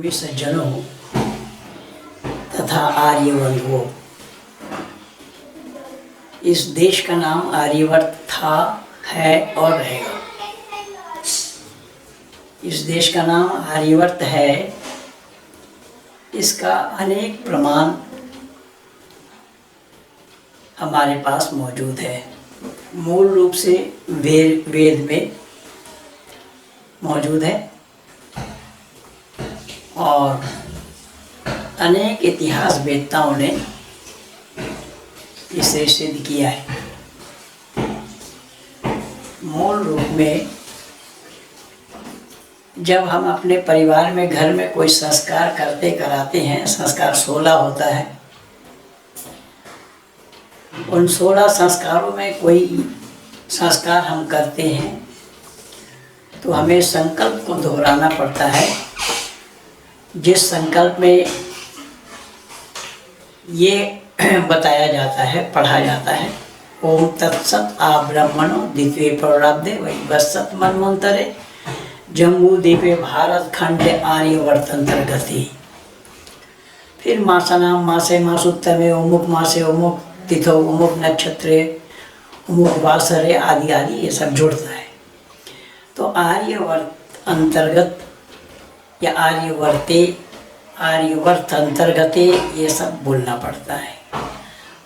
प्रेमी सज्जनों तथा आर्यवर्गों, इस देश का नाम आर्यवर्त था, है और रहेगा। इस देश का नाम आर्यवर्त है, इसका अनेक प्रमाण हमारे पास मौजूद है। मूल रूप से वेद में मौजूद है और अनेक इतिहास वेत्ताओं ने इसे सिद्ध किया है। मूल रूप में जब हम अपने परिवार में, घर में कोई संस्कार कराते हैं, संस्कार 16 होता है। उन 16 संस्कारों में कोई संस्कार हम करते हैं तो हमें संकल्प को दोहराना पड़ता है। जिस संकल्प में ये बताया जाता है, पढ़ा जाता है, ओम तत्सत आ ब्रह्मणो द्वितीय प्रारब्धे वैवस्वत मन्वंतरे जम्बू द्वीपे भारत खंडे आर्यवर्तंतर्गति। फिर मासनाम मासे मासुत्तमे उमुक मासे उमुक तिथो उमुक नक्षत्रे उमुक वासरे आदि आदि ये सब जुड़ता है। तो आर्यवर्त अंतर्गत या आर्यवर्त अंतर्गते ये सब बोलना पड़ता है।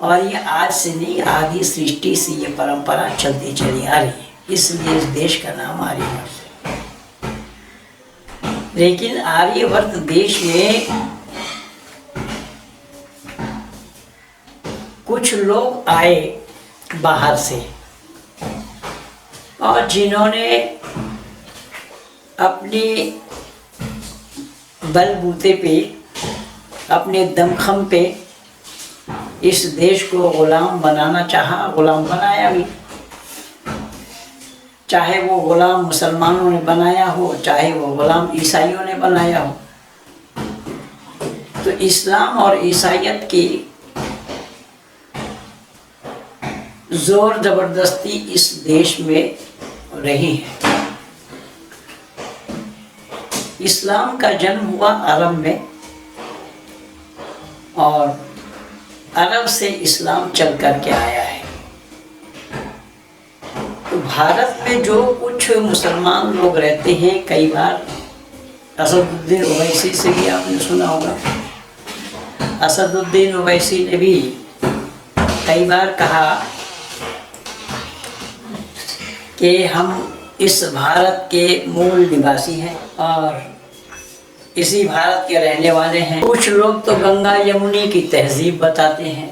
और ये आज से नहीं, आदि सृष्टि से ये परंपरा चलती चली आ रही है, इसलिए इस देश का नाम आर्यवर्त है। लेकिन आर्यवर्त देश में कुछ लोग आए बाहर से और जिन्होंने अपने बलबूते पे, अपने दमखम पे इस देश को गुलाम बनाना चाहा, गुलाम बनाया भी। चाहे वो गुलाम मुसलमानों ने बनाया हो, चाहे वो गुलाम ईसाइयों ने बनाया हो। तो इस्लाम और ईसाइयत की जोर जबरदस्ती इस देश में रही है। इस्लाम का जन्म हुआ अरब में और अरब से इस्लाम चल कर के आया है। तो भारत में जो कुछ मुसलमान लोग रहते हैं, कई बार असदुद्दीन ओवैसी से भी आपने सुना होगा। असदुद्दीन ओवैसी ने भी कई बार कहा कि हम इस भारत के मूल निवासी हैं और इसी भारत के रहने वाले हैं। कुछ लोग तो गंगा यमुनी की तहजीब बताते हैं।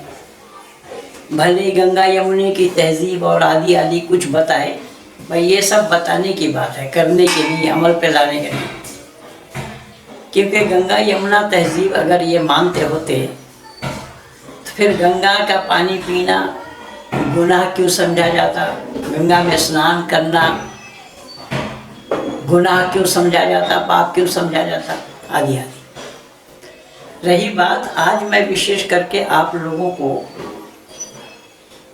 भले गंगा यमुनी की तहजीब और आदि आदि कुछ बताए, भाई ये सब बताने की बात है, करने के लिए, अमल पे लाने के लिए। क्योंकि गंगा यमुना तहजीब अगर ये मानते होते तो फिर गंगा का पानी पीना गुनाह क्यों समझा जाता, गंगा में स्नान करना गुनाह क्यों समझा जाता, पाप क्यों समझा जाता, आदि आदि। रही बात, आज मैं विशेष करके आप लोगों को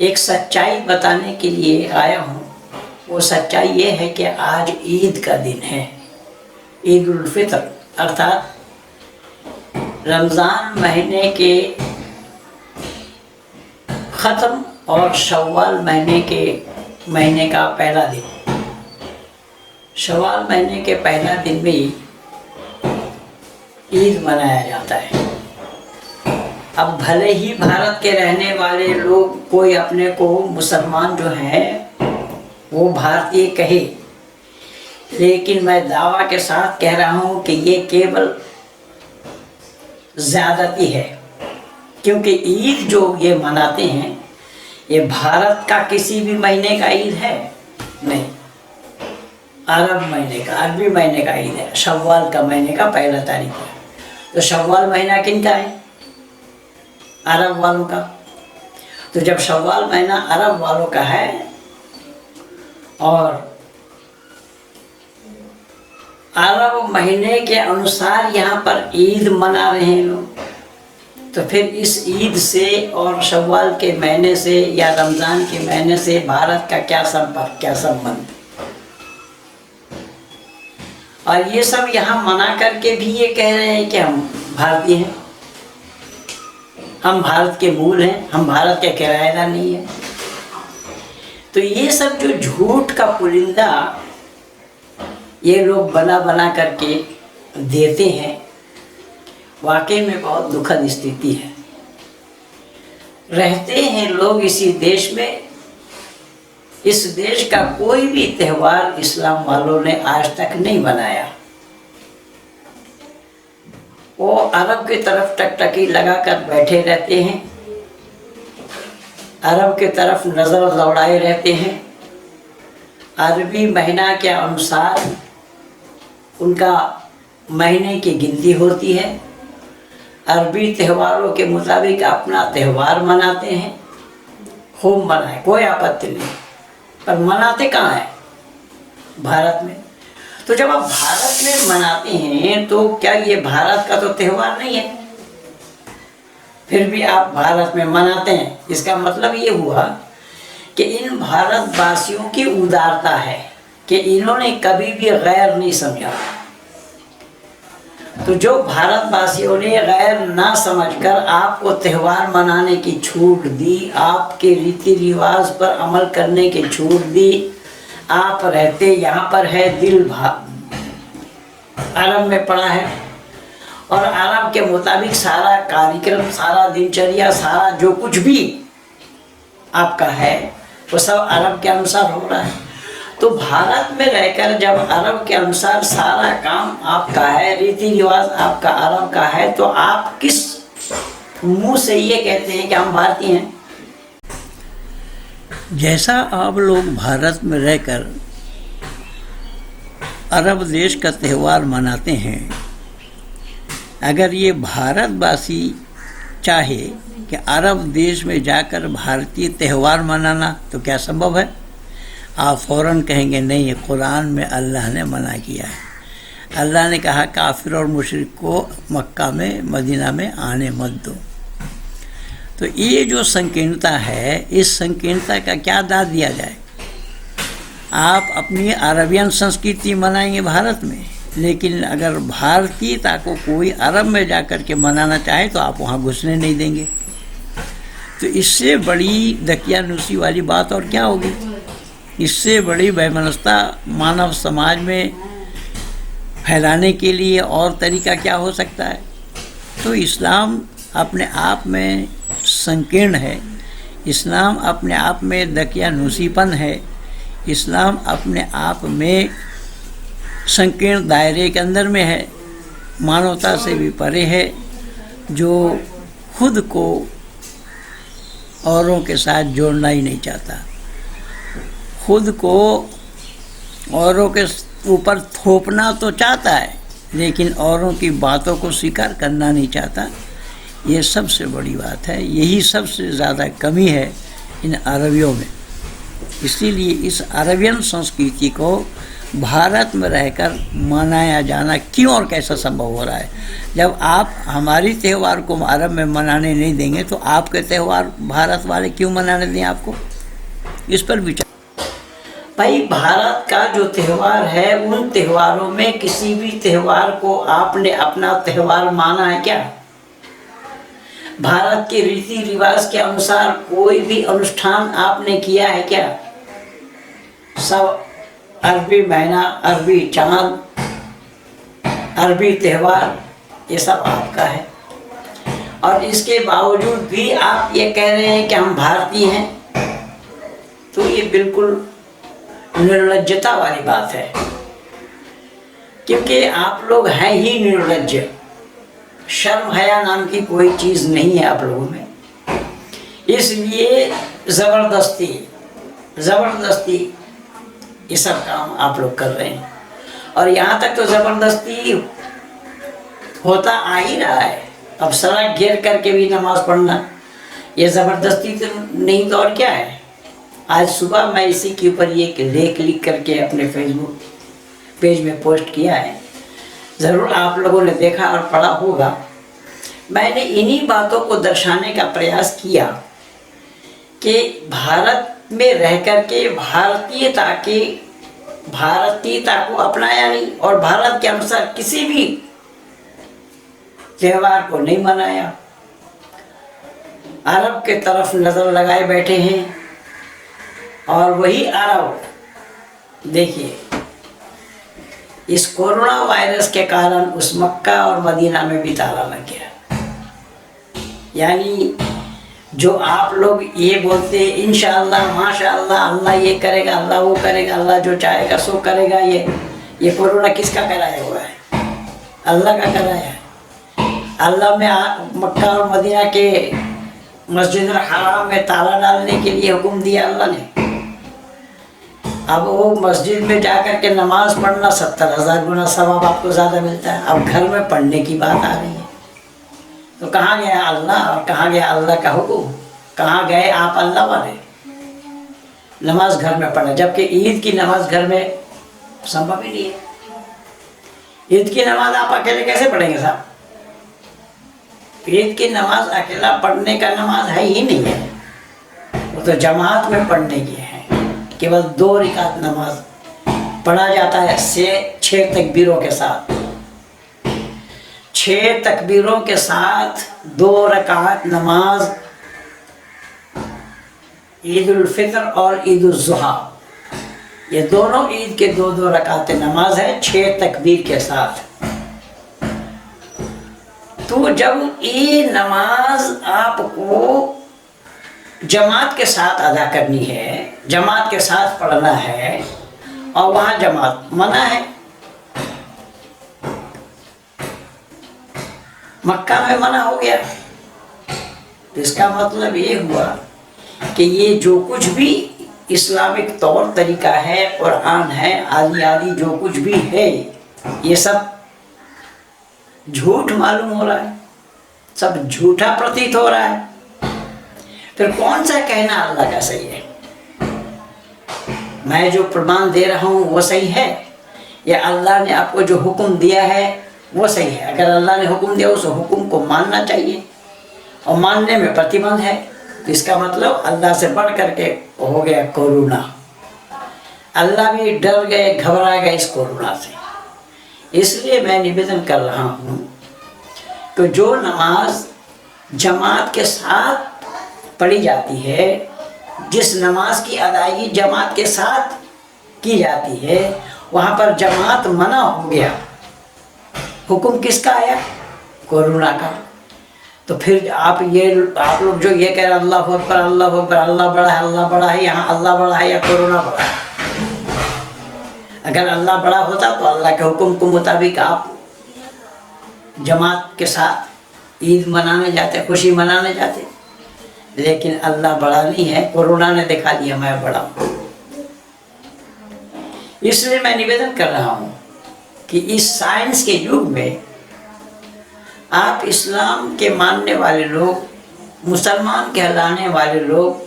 एक सच्चाई बताने के लिए आया हूँ। वो सच्चाई ये है कि आज ईद का दिन है, ईद उल फितर, अर्थात रमज़ान महीने के ख़त्म और शव्वाल महीने का पहला दिन। शव्वाल महीने के पहला दिन में ईद मनाया जाता है। अब भले ही भारत के रहने वाले लोग कोई अपने को मुसलमान जो हैं वो भारतीय कहे, लेकिन मैं दावा के साथ कह रहा हूँ कि ये केवल ज़्यादती है। क्योंकि ईद जो ये मनाते हैं ये भारत का किसी भी महीने का ईद है नहीं, अरब महीने का, अरबी महीने का ईद है। शव्वाल का महीने का पहला तारीख है। तो शव्वाल महीना किन का है? अरब वालों का। तो जब शव्वाल महीना अरब वालों का है और अरब महीने के अनुसार यहाँ पर ईद मना रहे हैं लोग, तो फिर इस ईद से और शव्वाल के महीने से या रमज़ान के महीने से भारत का क्या संपर्क, क्या संबंध? और ये सब यहाँ मना करके भी ये कह रहे हैं कि हम भारतीय हैं, हम भारत के मूल हैं, हम भारत के किराएदार नहीं है। तो ये सब जो झूठ का पुलिंदा ये लोग बना बना करके देते हैं, वाकई में बहुत दुखद स्थिति है। रहते हैं लोग इसी देश में, इस देश का कोई भी त्यौहार इस्लाम वालों ने आज तक नहीं बनाया। वो अरब की तरफ टकटकी लगाकर बैठे रहते हैं, अरब की तरफ नज़र दौड़ाए रहते हैं। अरबी महीना के अनुसार उनका महीने की गिनती होती है, अरबी त्योहारों के मुताबिक अपना त्यौहार मनाते हैं। खूब मनाए, कोई आपत्ति नहीं, पर मनाते कहाँ हैं? भारत में। तो जब आप भारत में मनाते हैं तो क्या ये भारत का तो त्यौहार नहीं है? फिर भी आप भारत में मनाते हैं, इसका मतलब ये हुआ कि इन भारतवासियों की उदारता है कि इन्होंने कभी भी गैर नहीं समझा। तो जो भारतवासियों ने गैर ना समझकर आपको त्यौहार मनाने की छूट दी, आपके रीति रिवाज पर अमल करने की छूट दी, आप रहते यहाँ पर है, दिल अरब में पड़ा है और अरब के मुताबिक सारा कार्यक्रम, सारा दिनचर्या, सारा जो कुछ भी आपका है वो सब अरब के अनुसार हो रहा है। तो भारत में रहकर जब अरब के अनुसार सारा काम आपका है, रीति रिवाज आपका अरब का है, तो आप किस मुंह से ये कहते हैं कि हम भारतीय हैं? जैसा आप लोग भारत में रहकर अरब देश का त्यौहार मनाते हैं, अगर ये भारतवासी चाहे कि अरब देश में जाकर भारतीय त्यौहार मनाना तो क्या संभव है? आप फ़ौरन कहेंगे नहीं, कुरान में अल्लाह ने मना किया है। अल्लाह ने कहा काफिर और मुशरिक को मक्का में, मदीना में आने मत दो। तो ये जो संकीर्णता है, इस संकीर्णता का क्या दाद दिया जाए? आप अपनी अरबियन संस्कृति मनाएंगे भारत में, लेकिन अगर भारतीयता को कोई अरब में जाकर के मनाना चाहे तो आप वहाँ घुसने नहीं देंगे। तो इससे बड़ी दकियानुसी वाली बात और क्या होगी? इससे बड़ी वैमनस्यता मानव समाज में फैलाने के लिए और तरीका क्या हो सकता है? तो इस्लाम अपने आप में संकीर्ण है, इस्लाम अपने आप में दकियानुसीपन है, इस्लाम अपने आप में संकीर्ण दायरे के अंदर में है, मानवता से भी परे है, जो खुद को औरों के साथ जोड़ना ही नहीं चाहता, खुद को औरों के ऊपर थोपना तो चाहता है लेकिन औरों की बातों को स्वीकार करना नहीं चाहता। ये सबसे बड़ी बात है, यही सबसे ज़्यादा कमी है इन अरबियों में। इसीलिए इस अरबियन संस्कृति को भारत में रहकर मनाया जाना क्यों और कैसा संभव हो रहा है? जब आप हमारी त्यौहार को अरब में मनाने नहीं देंगे तो आपके त्यौहार भारत वाले क्यों मनाने दें आपको? इस पर विचार। भाई, भारत का जो त्यौहार है, उन त्योहारों में किसी भी त्यौहार को आपने अपना त्यौहार माना है क्या? भारत के रीति रिवाज के अनुसार कोई भी अनुष्ठान आपने किया है क्या? सब अरबी महीना, अरबी चांद, अरबी त्यौहार, ये सब आपका है और इसके बावजूद भी आप ये कह रहे हैं कि हम भारतीय हैं। तो ये बिल्कुल निर्लज्जता वाली बात है, क्योंकि आप लोग हैं ही निर्लज्ज। शर्म हया नाम की कोई चीज़ नहीं है आप लोगों में, इसलिए ज़बरदस्ती ये सब काम आप लोग कर रहे हैं। और यहाँ तक तो ज़बरदस्ती होता आ ही रहा है। अब सड़क घेर करके भी नमाज़ पढ़ना ये ज़बरदस्ती तो नहीं तो और क्या है? आज सुबह मैं इसी के ऊपर ये लेख लिख करके अपने फेसबुक पेज में पोस्ट किया है, ज़रूर आप लोगों ने देखा और पढ़ा होगा। मैंने इन्हीं बातों को दर्शाने का प्रयास किया कि भारत में रह कर के भारतीयता के भारतीयता को अपनाया नहीं और भारत के अनुसार किसी भी त्योहार को नहीं मनाया। अरब के तरफ नजर लगाए बैठे हैं और वही अरब देखिए इस कोरोना वायरस के कारण उस मक्का और मदीना में भी ताला लग गया। यानी जो आप लोग ये बोलते हैं इंशाअल्लाह माशाअल्लाह, अल्लाह ये करेगा, अल्लाह वो करेगा, अल्लाह जो चाहेगा सो करेगा, ये कोरोना किसका कराया हुआ है? अल्लाह का कराया है। अल्लाह में मक्का और मदीना के मस्जिद हराम में ताला डालने के लिए हुक्म दिया अल्लाह ने। अब वो मस्जिद में जाकर के नमाज पढ़ना 70,000 गुना सवाब आपको ज़्यादा मिलता है। अब घर में पढ़ने की बात आ रही है तो कहाँ गया अल्लाह और कहाँ गया अल्लाह का हुक्म? कहाँ गए आप अल्लाह वाले? नमाज घर में पढ़ना, जबकि ईद की नमाज घर में संभव ही नहीं है। ईद की नमाज आप अकेले कैसे पढ़ेंगे साहब? ईद की नमाज अकेला पढ़ने का नमाज है ही नहीं है, वो तो जमात में पढ़ने की है। केवल 2 रकात नमाज पढ़ा जाता है 6 तकबीरों के साथ। 6 तकबीरों के साथ 2 रकात नमाज ईद उल फितर और ईद उल जुहा, ये दोनों ईद के 2-2 रकात नमाज है 6 तकबीर के साथ। तो जब ये नमाज आपको जमात के साथ अदा करनी है, जमात के साथ पढ़ना है और वहाँ जमात मना है, मक्का में मना हो गया, तो इसका मतलब ये हुआ कि ये जो कुछ भी इस्लामिक तौर तरीका है, कुरान है, आदि आदि जो कुछ भी है, ये सब झूठ मालूम हो रहा है, सब झूठा प्रतीत हो रहा है। फिर कौन सा कहना अल्लाह का सही है? मैं जो प्रमाण दे रहा हूँ वो सही है या अल्लाह ने आपको जो हुक्म दिया है वो सही है? अगर अल्लाह ने हुक्म दिया उस हुक्म को मानना चाहिए और मानने में प्रतिबंध है, तो इसका मतलब अल्लाह से बढ़ करके हो गया कोरोना। अल्लाह भी डर गए, घबरा गए इस कोरोना से। इसलिए मैं निवेदन कर रहा हूँ कि जो नमाज जमात के साथ पढ़ी जाती है, जिस नमाज की अदायगी जमात के साथ की जाती है, वहाँ पर जमात मना हो गया। हुक्म किसका आया? कोरोना का। तो फिर आप लोग जो ये कह रहे हैं अल्लाह अकबर अल्लाह अकबर, अल्लाह बड़ा है, यहाँ अल्लाह बड़ा है या कोरोना बड़ा है? अगर अल्लाह बड़ा होता तो अल्लाह के हुक्म के मुताबिक आप जमात के साथ ईद मनाने जाते, खुशी मनाने जाते। लेकिन अल्लाह बड़ा नहीं है, कोरोना ने दिखा दिया मैं बड़ा हूँ। इसलिए मैं निवेदन कर रहा हूँ कि इस साइंस के युग में आप इस्लाम के मानने वाले लोग, मुसलमान कहलाने वाले लोग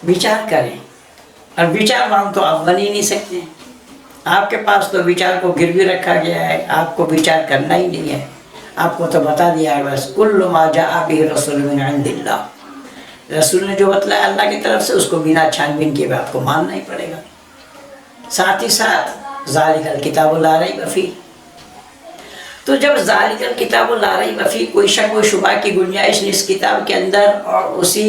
विचार करें। और विचारवान तो आप बन ही नहीं सकते। आपके पास तो विचार को गिरवी रखा गया है, आपको विचार करना ही नहीं है। आपको तो बता दिया है बस कुल्लु मा जाअ बिही रसूल मिन इंदिल्लाह, रसूल ने जो बतलाया अल्लाह की तरफ से उसको बिना छानबीन किए आपको मानना ही पड़ेगा। साथ ही साथ ज़ालिकल किताबु ला रैब फीह, तो जब ज़ालिकल किताबु ला रैब फीह कोई शक व शुबा की गुंजाइश नहीं इस किताब के अंदर और उसी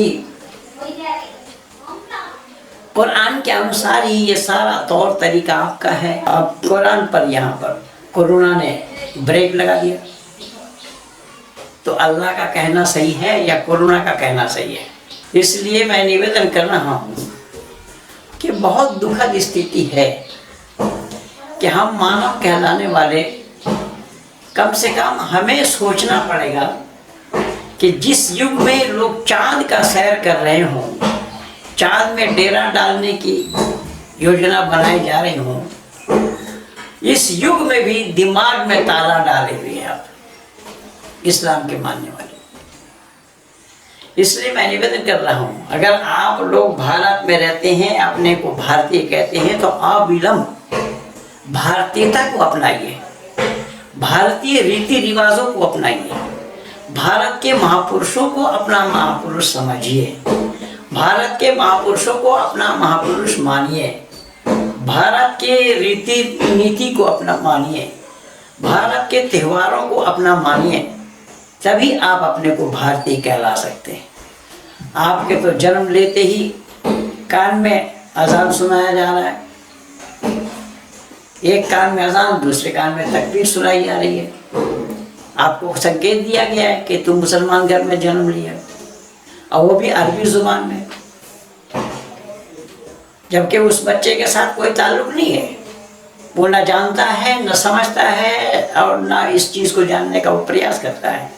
कुरान के अनुसार ही ये सारा तौर तरीका आपका है। अब कुरान पर यहाँ पर कोरोना ने ब्रेक लगा दिया, तो अल्लाह का कहना सही है या कोरोना का कहना सही है? इसलिए मैं निवेदन कर रहा हूँ कि बहुत दुखद स्थिति है कि हम मानव कहलाने वाले कम से कम हमें सोचना पड़ेगा कि जिस युग में लोग चांद का सैर कर रहे हों, चांद में डेरा डालने की योजना बनाई जा रही हों, इस युग में भी दिमाग में ताला डाले हुए हैं आप इस्लाम के मानने वाले। इसलिए मैं निवेदन कर रहा हूँ, अगर आप लोग भारत में रहते हैं, अपने को भारतीय कहते हैं, तो अविलंब भारतीयता को अपनाइए, भारतीय रीति रिवाजों को अपनाइए, भारत के महापुरुषों को अपना महापुरुष समझिए भारत के महापुरुषों को अपना महापुरुष मानिए, भारत के रीति नीति को अपना मानिए, भारत के त्योहारों को अपना मानिए, तभी आप अपने को भारतीय कहला सकते हैं। आपके तो जन्म लेते ही कान में अजान सुनाया जा रहा है, एक कान में अजान, दूसरे कान में तकबीर सुनाई जा रही है। आपको संकेत दिया गया है कि तुम मुसलमान घर में जन्म लिया, और वो भी अरबी जुबान में, जबकि उस बच्चे के साथ कोई ताल्लुक नहीं है। वो ना जानता है, न समझता है, और ना इस चीज़ को जानने का वो प्रयास करता है,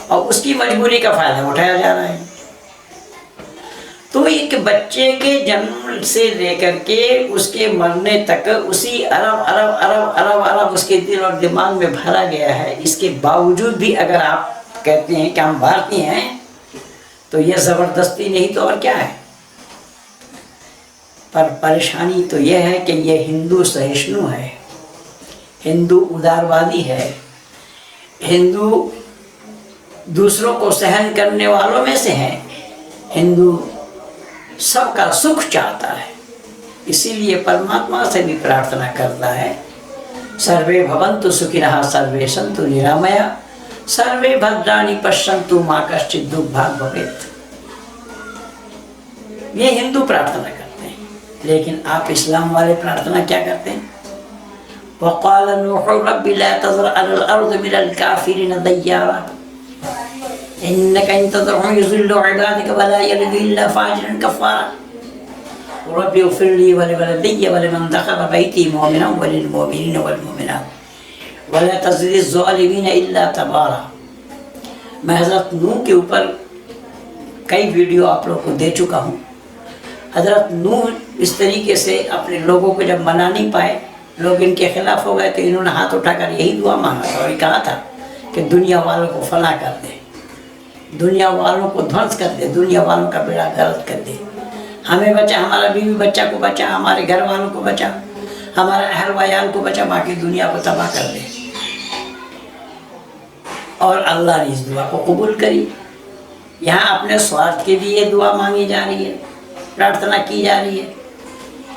और उसकी मजबूरी का फायदा उठाया जा रहा है। तो एक बच्चे के जन्म से लेकर के उसके मरने तक उसी अरब अरब अरब अरब अरब उसके दिल और दिमाग में भरा गया है। इसके बावजूद भी अगर आप कहते हैं कि हम भारतीय हैं, तो यह ज़बरदस्ती नहीं तो और क्या है। पर परेशानी तो यह है कि यह हिंदू सहिष्णु है, हिंदू उदारवादी है, हिंदू दूसरों को सहन करने वालों में से है, हिंदू सबका सुख चाहता है। इसीलिए परमात्मा से भी प्रार्थना करता है, सर्वे भवन्तु सुखिनः सर्वे सन्तु निरामया सर्वे भद्राणि पश्यन्तु मा कश्चित् दुर्भाग् भवेत्। ये हिंदू प्रार्थना करते हैं, लेकिन आप इस्लाम वाले प्रार्थना क्या करते हैं? वक़ाल नूह रब्बि ला तज़र अलल अर्दि मिनल काफ़िरीन दय्यारा इन्नका इन तज़रहुम युज़िल्लु इबादका वला यलिदु इल्ला फ़ाजिरन कफ़्फ़ारा रब्बि इग़फ़िर ली व लिवलिदैया व लिमन दख़ला बैती मुमिनन व लिलमुमिनीन वल्मुमिनात वला तज़िदि ज़ालिमीन इल्ला तबारा। मैं हज़रत नूह के ऊपर कई वीडियो आप लोगों को दे चुका हूँ। हज़रत नूह इस तरीके से अपने लोगों को जब मना नहीं पाए, लोग इनके खिलाफ हो गए, तो इन्होंने हाथ उठाकर यही दुआ मांगा था और कहा था कि दुनिया वालों को फना कर दे, दुनिया वालों को ध्वंस कर दे, दुनिया वालों का बेड़ा गर्क कर दे, हमें बचा, हमारा बीवी बच्चा को बचा, हमारे घर वालों को बचा, हमारे अहल वयाल को बचा, बाकी दुनिया को तबाह कर दे। और अल्लाह ने इस दुआ को कबूल करी। यहाँ अपने स्वार्थ के लिए दुआ मांगी जा रही है, प्रार्थना की जा रही है,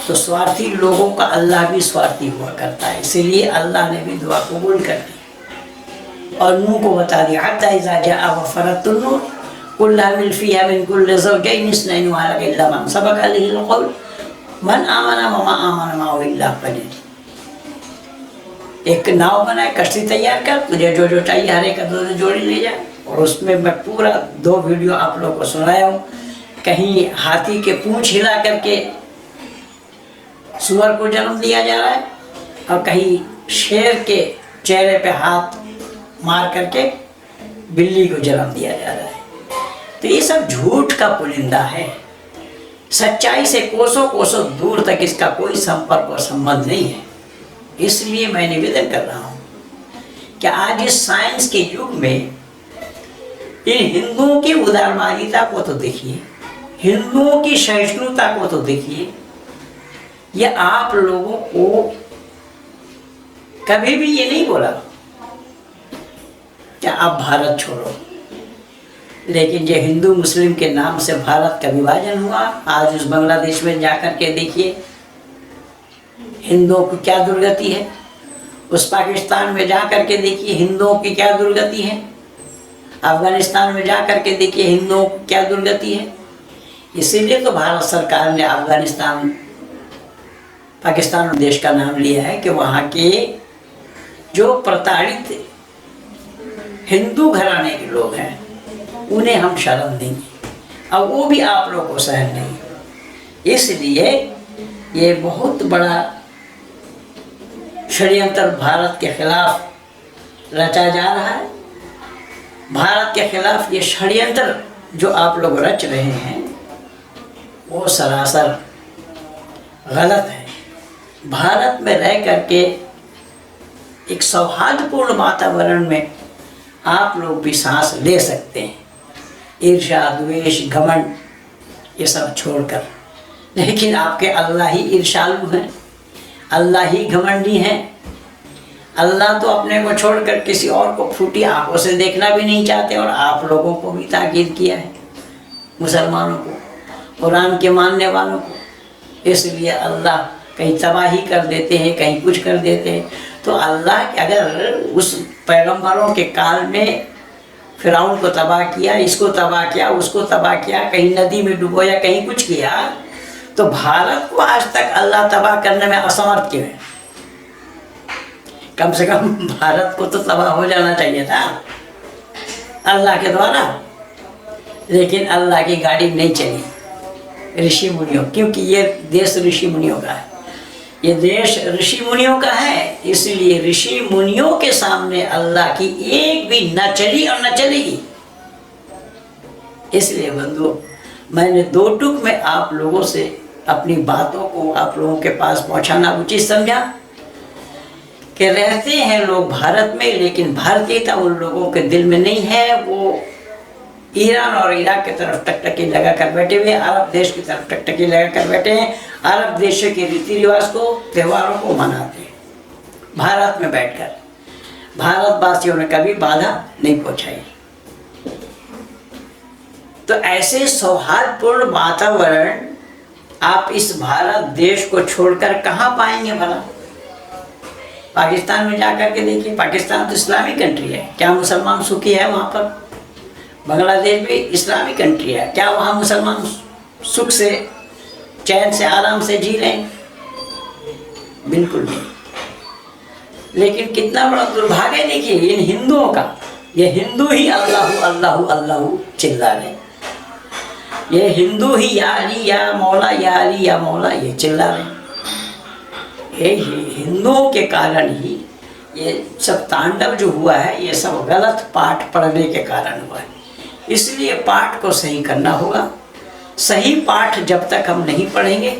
तो स्वार्थी लोगों का अल्लाह भी स्वार्थी हुआ करता है, इसीलिए अल्लाह ने भी दुआ कबूल कर दी और नूह को बता दिया हत्ता इज़ा जाअ वफ़रतुन नूर कुल हमिल फ़ीहा मिन कुल्लि ज़ौजैनि इस्नैनि व अहलका इल्ला मन सबक़ अलैहिल क़ौल मन आमन व मा आमन मअहु इल्ला क़लील। एक नाव बनाए, कश्ती तैयार कर, तुझे जो जो चाहिए हर एक दो जोड़ी ले जा। और उसमें मैं पूरा 2 वीडियो आप लोगों को सुनाया हूँ। कहीं हाथी के पूंछ हिला करके सूअर को जन्म दिया जा रहा है, और कहीं शेर के चेहरे पे हाथ मार करके बिल्ली को जन्म दिया जा रहा है। तो ये सब झूठ का पुलिंदा है, सच्चाई से कोसों कोसों दूर तक इसका कोई संपर्क और संबंध नहीं है। इसलिए मैं निवेदन कर रहा हूँ कि आज इस साइंस के युग में इन हिंदुओं की उदारवादिता को तो देखिए, हिंदुओं की सहिष्णुता को तो देखिए। ये आप लोगों को कभी भी ये नहीं बोला कि आप भारत छोड़ो, लेकिन ये हिंदू मुस्लिम के नाम से भारत का विभाजन हुआ। आज उस बांग्लादेश में जाकर के देखिए हिंदुओं की क्या दुर्गति है, उस पाकिस्तान में जाकर के देखिए हिंदुओं की क्या दुर्गति है, अफगानिस्तान में जाकर के देखिए हिंदुओं की क्या दुर्गति है। इसीलिए तो भारत सरकार ने अफगानिस्तान पाकिस्तान देश का नाम लिया है कि वहाँ के जो प्रताड़ित हिंदू घराने के लोग हैं उन्हें हम शरण देंगे, और वो भी आप लोगों को सहन नहीं। इसलिए ये बहुत बड़ा षड्यंत्र भारत के खिलाफ रचा जा रहा है। भारत के खिलाफ ये षड्यंत्र जो आप लोग रच रहे हैं वो सरासर गलत है। भारत में रह करके एक सौहार्दपूर्ण वातावरण में आप लोग भी सांस ले सकते हैं, ईर्ष्या द्वेष घमंड ये सब छोड़कर। लेकिन आपके अल्लाह ही ईर्ष्यालु हैं, अल्लाह ही घमंडी हैं। अल्लाह तो अपने को छोड़कर किसी और को फूटी आंखों से देखना भी नहीं चाहते, और आप लोगों को भी ताकीद किया है, मुसलमानों को। कुरान के मानने वालों को। इसलिए अल्लाह कहीं तबाही कर देते हैं, कहीं कुछ कर देते हैं। तो अल्लाह अगर उस पैगंबरों के काल में फिरौन को तबाह किया, इसको तबाह किया, उसको तबाह किया, कहीं नदी में डुबोया, कहीं कुछ किया, तो भारत को आज तक अल्लाह तबाह करने में असमर्थ क्यों है? कम से कम भारत को तो तबाह हो जाना चाहिए था अल्लाह के द्वारा। लेकिन अल्लाह की गाड़ी नहीं चली ऋषि मुनियों, क्योंकि ये देश ऋषि मुनियों का है, ये देश ऋषि मुनियों का है। इसलिए ऋषि मुनियों के सामने अल्लाह की एक भी न चली और न चलेगी। इसलिए बंधुओं, मैंने दो टूक में आप लोगों से अपनी बातों को आप लोगों के पास पहुंचाना उचित समझा कि रहते हैं लोग भारत में, लेकिन भारतीयता उन लोगों के दिल में नहीं है। वो ईरान और इराक की तरफ टकटकी लगा कर बैठे हुए, अरब देश की तरफ टकटकी लगा कर बैठे हैं। अरब देशों के रीति रिवाज को, त्योहारों को मनाते हैं भारत में बैठकर। भारतवासियों ने कभी बाधा नहीं पहुंचाई। तो ऐसे सौहार्दपूर्ण वातावरण आप इस भारत देश को छोड़कर कहाँ पाएंगे भला? पाकिस्तान में जाकर के देखिए, पाकिस्तान तो इस्लामिक कंट्री है, क्या मुसलमान सुखी है वहाँ पर? बांग्लादेश भी इस्लामिक कंट्री है, क्या वहाँ मुसलमान सुख से, चैन से, आराम से जी रहे हैं? बिल्कुल नहीं। लेकिन कितना बड़ा दुर्भाग्य देखिए इन हिंदुओं का, ये हिंदू ही अल्लाहू अल्लाहू अल्लाहू चिल्ला रहे, ये हिंदू ही या अली या मौला, या अली या मौला, ये चिल्ला रहे। ये हिंदुओं के कारण ही ये सब तांडव जो हुआ है, ये सब गलत पाठ पढ़ने के कारण हुआ है। इसलिए पाठ को सही करना होगा। सही पाठ जब तक हम नहीं पढ़ेंगे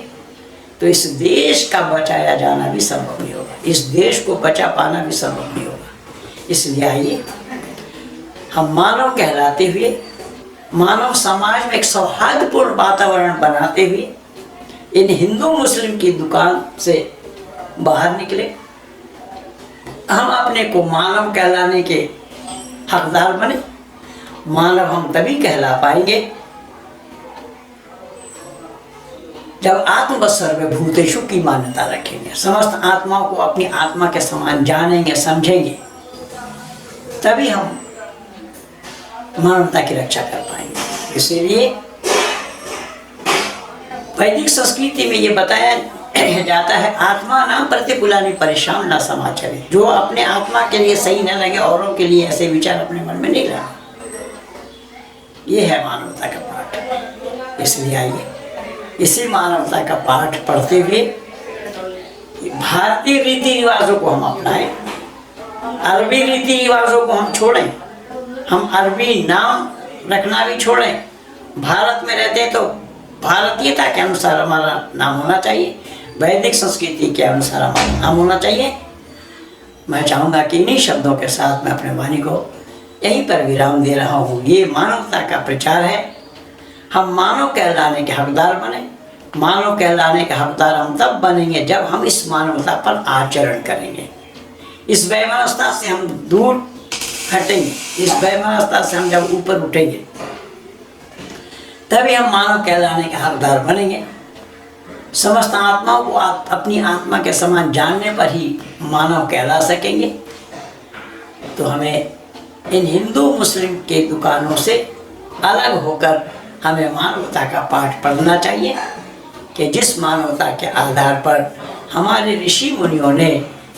तो इस देश का बचाया जाना भी संभव नहीं होगा, इस देश को बचा पाना भी संभव नहीं होगा। इसलिए आइए हम मानव कहलाते हुए, मानव समाज में एक सौहार्दपूर्ण वातावरण बनाते हुए इन हिंदू मुस्लिम की दुकान से बाहर निकले। हम अपने को मानव कहलाने के हकदार बने। मानव हम तभी कहला पाएंगे जब आत्म सर्वभूतेषु की मान्यता रखेंगे, समस्त आत्माओं को अपनी आत्मा के समान जानेंगे, समझेंगे, तभी हम मानवता की रक्षा कर पाएंगे। इसीलिए वैदिक संस्कृति में ये बताया जाता है, आत्मा नाम प्रतिकूलानि परेशान न समाचरे। जो अपने आत्मा के लिए सही न लगे, औरों के लिए ऐसे विचार अपने मन में नहीं लाना। ये है मानवता का पाठ। इसलिए आइए इसी मानवता का पाठ पढ़ते हुए भारतीय रीति रिवाजों को हम अपनाएं, अरबी रीति रिवाजों को हम छोड़ें, हम अरबी नाम रखना भी छोड़ें। भारत में रहते हैं तो भारतीयता के अनुसार हमारा नाम होना चाहिए, वैदिक संस्कृति के अनुसार हमारा नाम होना चाहिए। मैं चाहूँगा कि इन्हीं शब्दों के साथ मैं अपने वाणी को यहीं पर विराम दे रहा हूँ। ये मानवता का प्रचार है। हम मानव कहलाने के हकदार बने। मानव कहलाने के हकदार हम तब बनेंगे जब हम इस मानवता पर आचरण करेंगे। इस वैमनस्यता से हम दूर हटेंगे, इस वैमनस्यता से हम जब ऊपर उठेंगे तभी हम मानव कहलाने के हकदार बनेंगे। समस्त आत्माओं को अपनी आत्मा के समान जानने पर ही मानव कहला सकेंगे। तो हमें इन हिंदू मुस्लिम के दुकानों से अलग होकर हमें मानवता का पाठ पढ़ना चाहिए कि जिस मानवता के आधार पर हमारे ऋषि मुनियों ने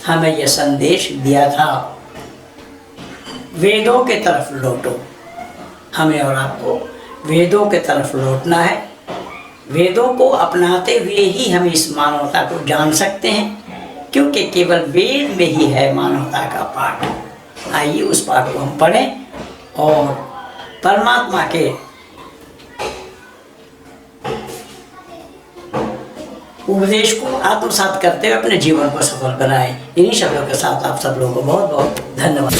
हमें यह संदेश दिया था, वेदों के तरफ लौटो। हमें और आपको वेदों के तरफ लौटना है। वेदों को अपनाते हुए ही हम इस मानवता को जान सकते हैं, क्योंकि केवल वेद में ही है मानवता का पाठ। आइए उस पाठ को हम पढ़ें और परमात्मा के उपदेश को आत्मसात करते हुए अपने जीवन को सफल बनाएं। इन्हीं शब्दों के साथ आप सब लोगों को बहुत बहुत धन्यवाद।